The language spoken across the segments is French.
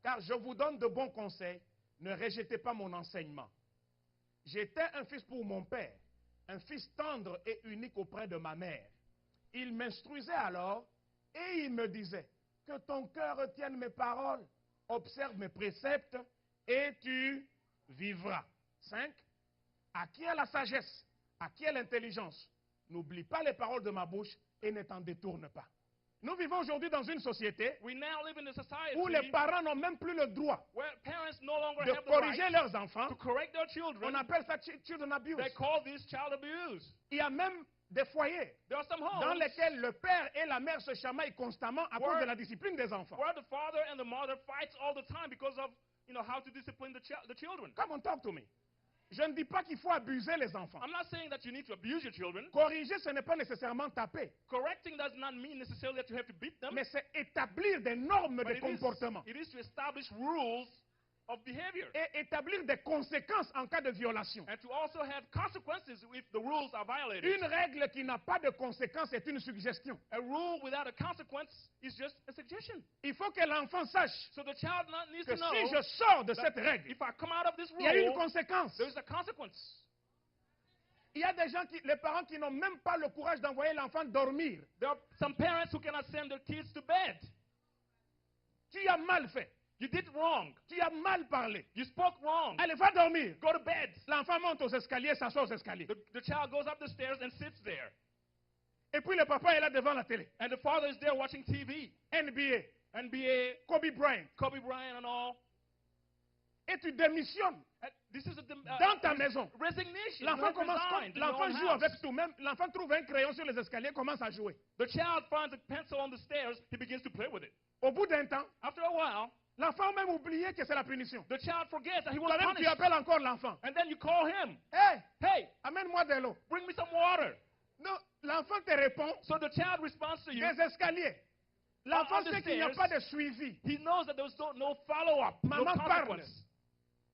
car je vous donne de bons conseils, ne rejetez pas mon enseignement. J'étais un fils pour mon père, un fils tendre et unique auprès de ma mère. Il m'instruisait alors et il me disait, que ton cœur retienne mes paroles, observe mes préceptes et tu vivras. 5. À qui est la sagesse? À qui est l'intelligence? N'oublie pas les paroles de ma bouche et ne t'en détourne pas. Nous vivons aujourd'hui dans une société We now live in a society où les parents n'ont même plus le droit where parents no longer de have the corriger right leurs enfants. to correct their On children. appelle ça children abuse. They call this child abuse. Il y a même des foyers There are some dans homes lesquels le père et la mère se chamaillent constamment à cause de la discipline des enfants. where the father and the mother fights all the time because of how to discipline the children. Come on, talk to me. Je ne dis pas qu'il faut abuser les enfants. I'm not saying that you need to abuse your children. Corriger, ce n'est pas nécessairement taper, Correcting does not mean necessarily that you have to beat them. mais c'est établir des normes But de comportement it is to establish rules of behavior. et établir des conséquences en cas de violation. And to also have consequences if the rules are violated. Une règle qui n'a pas de conséquences est une suggestion. A rule without a consequence is just a suggestion. Il faut que l'enfant sache So the child needs que to know si je sors de that cette règle, if I come out of this il y a une rule, conséquence. there's a consequence. Il y a des gens, les parents qui n'ont même pas le courage d'envoyer l'enfant dormir. There are some parents who cannot send their kids to bed. Tu as mal fait. You did wrong. Tu as mal parlé. You spoke wrong. Allez, va dormir. Go to bed. L'enfant monte aux escaliers, s'assoit aux escaliers. The child goes up the stairs and sits there. Et puis le papa est là devant la télé. And the father is there watching TV. NBA, Kobe Bryant. Kobe Bryant and all. Et tu démissionnes This is dans ta maison. resignation. L'enfant You have resigned in your l'enfant own joue house. avec tout-même. L'enfant trouve un crayon sur les escaliers, commence à jouer. The child finds a pencil on the stairs. He begins to play with it. Au bout d'un temps, After a while, l'enfant a même oublié que c'est la punition. the child forgets that he was Toi-même, tu punished. appelles encore l'enfant. And then you call him. Hey, Hey, amène-moi de l'eau. bring me some water. Non, l'enfant te répond So the child responds to you. des escaliers. L'enfant On the sait qu'il n'y a stairs. pas de suivi. He knows that there's no follow-up, no Maman parle. consequence.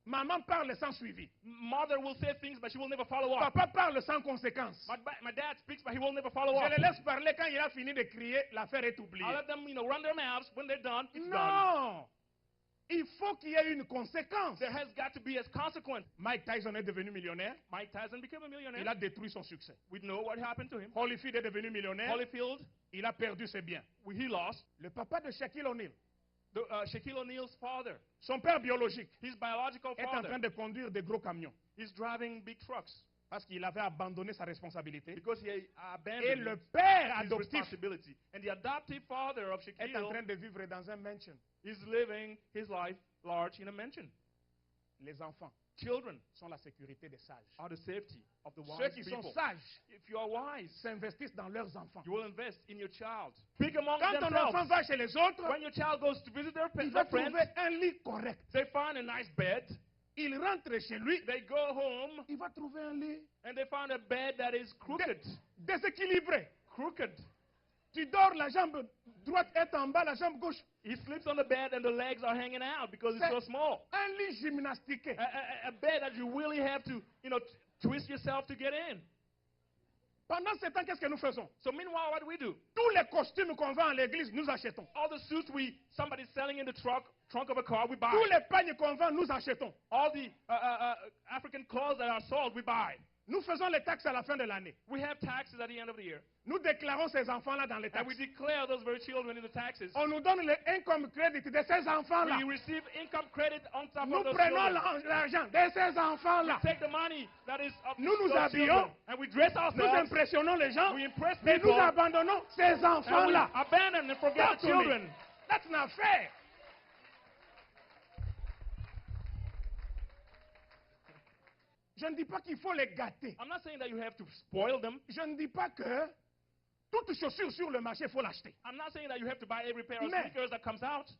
Maman parle sans suivi. Mother will say things, but she will never follow up. Papa parle sans conséquence. My dad speaks, but he will never follow Je up. les laisse parler quand il a fini de crier, l'affaire est oubliée. I'll let them, run their mouths. When they're done, it's done. Non! Il faut qu'il y ait une conséquence. There has got to be a consequence. Mike Tyson est devenu millionnaire. Mike Tyson became a millionaire. Il a détruit son succès. We know what happened to him. Holyfield est devenu millionnaire. Holyfield, Il a perdu ses biens. he lost. Le papa de Shaquille O'Neal, Shaquille O'Neal's father, son père biologique, his biological est en train father, de conduire des gros camions is driving big trucks parce qu'il avait abandonné sa responsabilité. because he Et abandoned le père his adoptif responsibility. And the adoptive father of est en Shaquille train de vivre dans un mansion. is living his life large in a mansion. Les enfants Children sont la sécurité des sages. are the safety of the Ceux wise qui sont people. sages If you are wise, s'investissent dans leurs enfants. you will invest in your child. Pick among Quand ton enfant themselves. va chez les autres, When your child goes to visit their il va friends, trouver un lit correct. they find a nice bed. Il rentre chez lui, They go home il va trouver un lit and they find a bed that is crooked. déséquilibré. Crooked. Tu dors, la jambe droite est en bas, la jambe gauche. He sleeps on the bed and the legs are hanging out because it's so small. Un lit gymnastiqué. A bed that you really have to, twist yourself to get in. Pendant ce temps, qu'est-ce que nous faisons? So meanwhile, what do we do? Tous les costumes qu'on vend à l'église, nous achetons. All the suits somebody's selling in the trunk of a car, we buy. Tous les pagnes qu'on vend, nous achetons. All the African clothes that are sold, we buy. Nous faisons les taxes à la fin de l'année. We have taxes at the end of the year. Nous déclarons ces enfants-là dans les And we taxes. declare those very children in the taxes. On nous donne le income credit de ces enfants-là. We receive income credit on top Nous of those prenons children. l'argent de ces enfants-là. Take the money that is of Nous nous those habillons. children, and we dress Nous ourselves. impressionnons les gens. We impress Mais nous people. abandonnons ces And we enfants-là. abandon and forget Talk the to me. children. That's not fair. Je ne dis pas qu'il faut les gâter. I'm not saying that you have to spoil them. Je ne dis pas que toute chaussure sur le marché, il faut l'acheter. I'm not saying that you have to buy every pair of Mais- sneakers that comes out.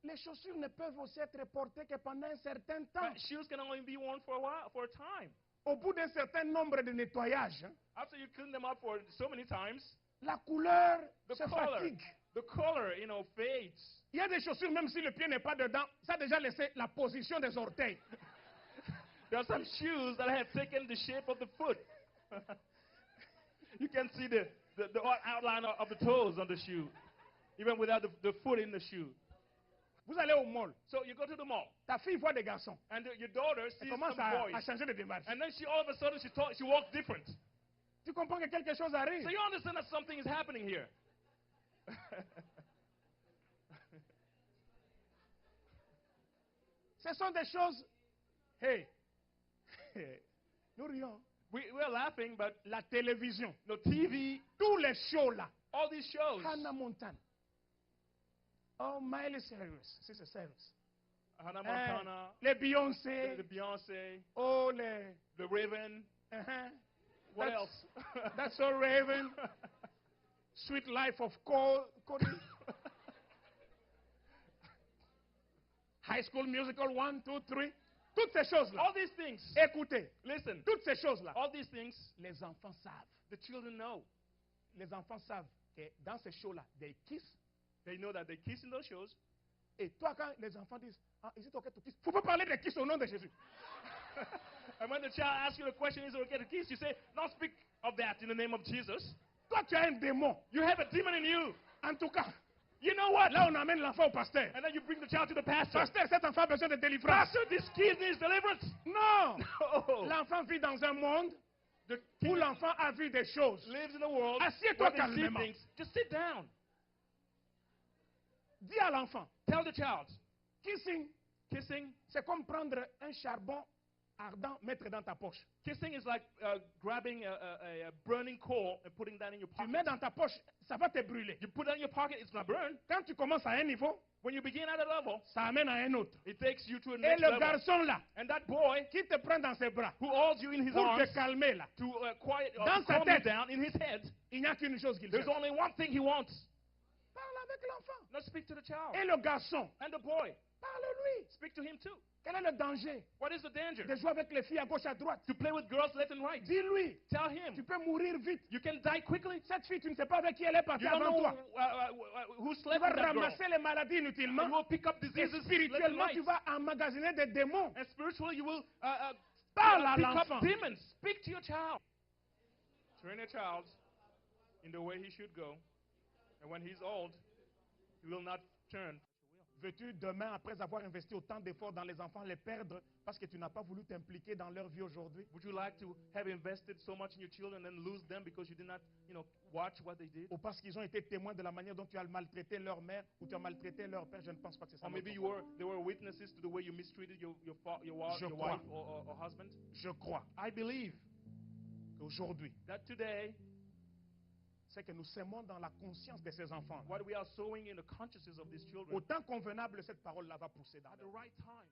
Les chaussures ne peuvent aussi être portées que pendant un certain temps. But shoes can only be worn for a while, for a time. Au bout d'un certain nombre de nettoyages, hein, After you clean them up for so many times, la couleur the se color, fatigue. the color, fades. Il y a des chaussures, même si le pied n'est pas dedans, ça a déjà laissé la position des orteils. There are some shoes that have taken the shape of the foot. You can see the outline of the toes on the shoe, even without the foot in the shoe. Vous allez au mall. So you go to the mall, Ta fille voit des garçons. and your daughter Elle sees commence some à boys, changer de démarche. and then all of a sudden she walks different. Tu comprends que quelque chose arrive. So you understand that something is happening here. Ce sont des choses. Hey, nous rions. We're laughing, but La télévision, no TV, tous les shows là. all these shows, Hannah Montana. Oh, Miley Cyrus. C'est Cyrus. Hannah Montana, Les Beyoncé. the Beyonce, Oh, les. the Raven. What That's- else? That's so Raven. Sweet Life of Cody. High School Musical 1, 2, 3. Toutes ces choses-là. All these things. Écoutez, Listen, toutes ces choses-là. all these things, Les enfants savent. the children know. Les enfants savent que dans ces shows-là, they kiss. They know that they kiss in those shows. Et toi, quand les enfants disent, ah, is it okay to kiss? Il ne faut pas parler de kiss au nom de Jésus. And when the child asks you the question, is it okay to kiss? You say, don't speak of that in the name of Jesus. Toi, tu as un démon. You have a demon in you. En tout cas, You know what? là, on amène l'enfant au pasteur. And then you bring the child to the pastor. Pasteur, cet enfant a besoin de délivrance. Pastor, this kid needs deliverance. Non! No. L'enfant vit dans un monde The où kid l'enfant a vu des choses. lives in a world Assieds-toi where they see calmement. things. Just sit down. Dis à l'enfant, Tell the child. kissing, Kissing. c'est comme prendre un charbon ardent, mettre dans ta poche. Kissing is like grabbing a burning coal and putting that in your Tu pocket. mets dans ta poche, ça va te brûler. You put that in your pocket, it's going to burn. Quand tu commences à un niveau, When you begin at a level, ça amène à un autre. it takes you to a Et next le level. garçon là, And that boy qui te prend dans ses bras who holds you in his pour te arms calmer là, to quiet Dans to sa calm you tête. down in his head, il n'y a qu'une chose qu'il there's fait. only one thing he wants. Parle avec l'enfant. Let's speak to the child. Et le garçon, And the boy, parle-lui. speak to him too. Quel est le danger What is the danger? de jouer avec les filles à gauche à droite? To play with girls left and right. Dis-lui, Tell tu him. peux mourir vite. You can die quickly. Cette fille, tu ne sais pas avec qui elle est partie You don't avant know toi. who Tu slept vas with that girl. ramasser les maladies You inutilement. will pick up Et diseases left and spirituellement, tu right. vas emmagasiner des démons. And spiritually, you will Parle à pick up l'enfant. demons. Speak to your child. Train your child in the way he should go. And when he's old, he will not turn. Veux-tu demain, après avoir investi autant d'efforts dans les enfants, les perdre parce que tu n'as pas voulu t'impliquer dans leur vie aujourd'hui? Would you like to have invested so much in your children and then lose them because you did not, watch what they did? Ou parce qu'ils ont été témoins de la manière dont tu as maltraité leur mère ou tu as maltraité leur père? Je ne pense pas que c'est ça. Or maybe notre problème. they were witnesses to the way you mistreated your Je wife crois. or husband. Je crois I believe qu'aujourd'hui, that today, c'est que nous sémons dans la conscience de ces enfants. what we are sowing in the consciousness of these children, Autant convenable, cette parole-là va pousser dans at the leur vie. right time,